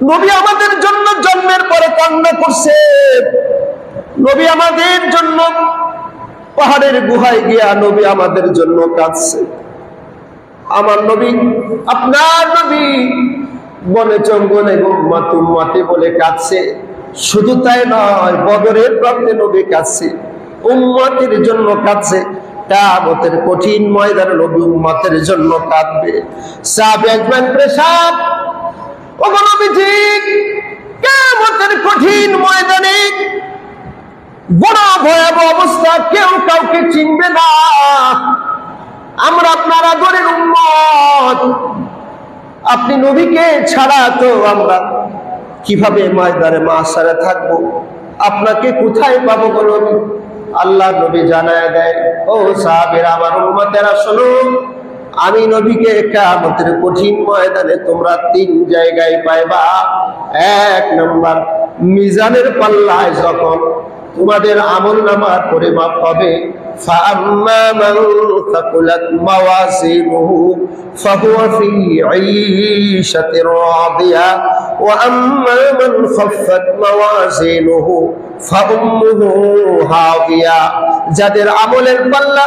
নবী আমাদের জন্য জন্মের পরে কান্না করছে। নবী আমাদের জন্য পাহাড়ের গুহায় গিয়া নবী আমাদের জন্য কাঁদছে। আমার নবী, আপনার নবী বনে জঙ্গলে উম্মত উম্মতি বলে কাঁদছে। শুধু তাই নয়, বদরের প্রান্তে নবী কাঁদছে, উম্মতের জন্য কাঁদছে। কিয়ামতের কঠিন ময়দানে নবী উম্মতের জন্য কাঁদবে। সাহাবী একবার পেশাব, ওগো নবীজি, কিয়ামতের কঠিন ময়দানে বড় ভয়াবহ অবস্থা, কেউ কাউকে চিনবে না। আমরা আপনার আদরের উম্মত, আপনি নবীকে ছাড়া তো আমরা কিভাবে ময়দানে মাহশারে থাকবো? আপনাকে কোথায় পাবো গো নবী? আল্লাহ নবী জানায় দেয়, ও সাহাবীরা, আমার উম্মতেরা শোনো, আমি নবীকে কিয়ামতের কঠিন ময়দানে তোমরা তিন জায়গায় পাইবা। এক নাম্বার, মিজানের পাল্লায় যখন তোমাদের আমলনামার পরিমাপ হবে, فَأَمَّا مَنْ ثَقُلَتْ مَوَازِينُهُ فَهُوَ فِي عِيشَةٍ رَاضِيَةٍ وَأَمَّا مَنْ خَفَّتْ مَوَازِينُهُ فَأُمُّهُ هَاوِيَةٌ। যাদের আমলের পাল্লা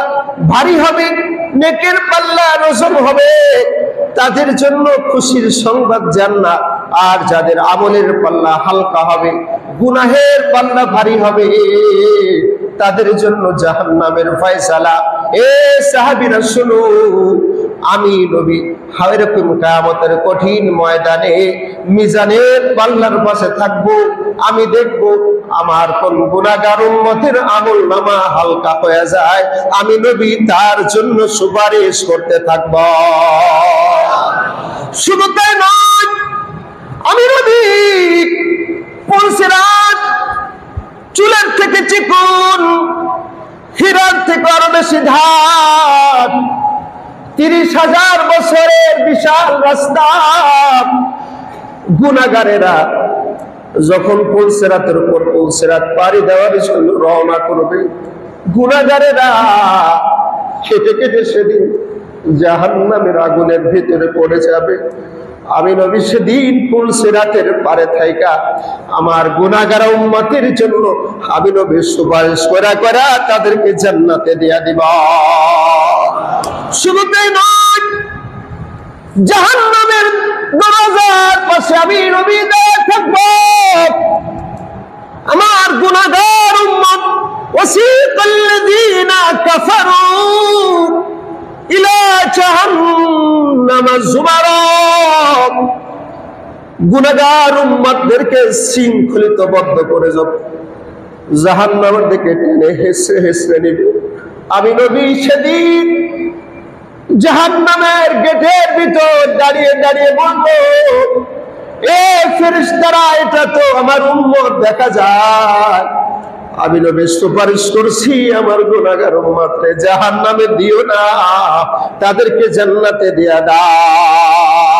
ভারী হবে, নেকের পাল্লা ওজন হবে, তাদের জন্য খুশির সংবাদ জান্নাত। আর যাদের আমলের পাল্লা হালকা হবে, গুনাহের পাল্লা ভারী হবে, তাদের জন্য জাহান্নামের ফয়সালা। এ সাহাবীরা শোনো, আমি নবী এরকম কিয়ামতের কঠিন ময়দানে মিজানের পাল্লার পাশে থাকবো। আমি দেখব আমার কোন গুনাহগার উম্মতের আমলনামা হালকা হয়ে যায়, আমি নবী তার জন্য সুপারিশ করতে থাকব। শুধু তাই নয়, আমি নবী পুলসিরাত চুলের থেকে চিকন, হীরার থেকে আরো বেশি ধার, 30,000 বছরের বিশাল রাস্তা। গুনাহগারেরা যখন পুলসিরাতের উপর পুলসিরাত পাড়ি দেওয়ার জন্য রওনা করবে, গুনাহগারেরা কেটে কেটে সেদিন জাহান্নামের আগুনের ভিতরে পড়ে যাবে। আমি নবী সেদিন পুলসিরাতের পারে থাইকা আমার গুনাহগার উম্মতের জন্য আমি নবী সুপারিশ করা করা তাদেরকে জান্নাতে দিয়া দিব। শুধু তাই নয়, জাহান্নামের দরজার পাশে আমি নবী দাঁড়িয়ে থাকবো। আমার গুনাহগার উম্মত, ওয়াসিকাল্লাযীনা কাফারু ইলা জাহান্নামা যুমারা, গুনাহগার উম্মতদেরকে শৃঙ্খলিতবদ্ধ করে জাহান্নামের দিকে টেনে হেসড়ে হেসড়ে নিবে। আমি নবী সেদিন জাহান্নামের গেটের ভিতর দাঁড়িয়ে দাঁড়িয়ে বলবো, এ ফেরেশতারা, এটা তো আমার উম্মত দেখা যায়। আমি নবী সুপারিশ করছি, আমার গুনাহগার উম্মতকে জাহান্নামে দিও না, তাদেরকে জান্নাতে দিয়া দাও।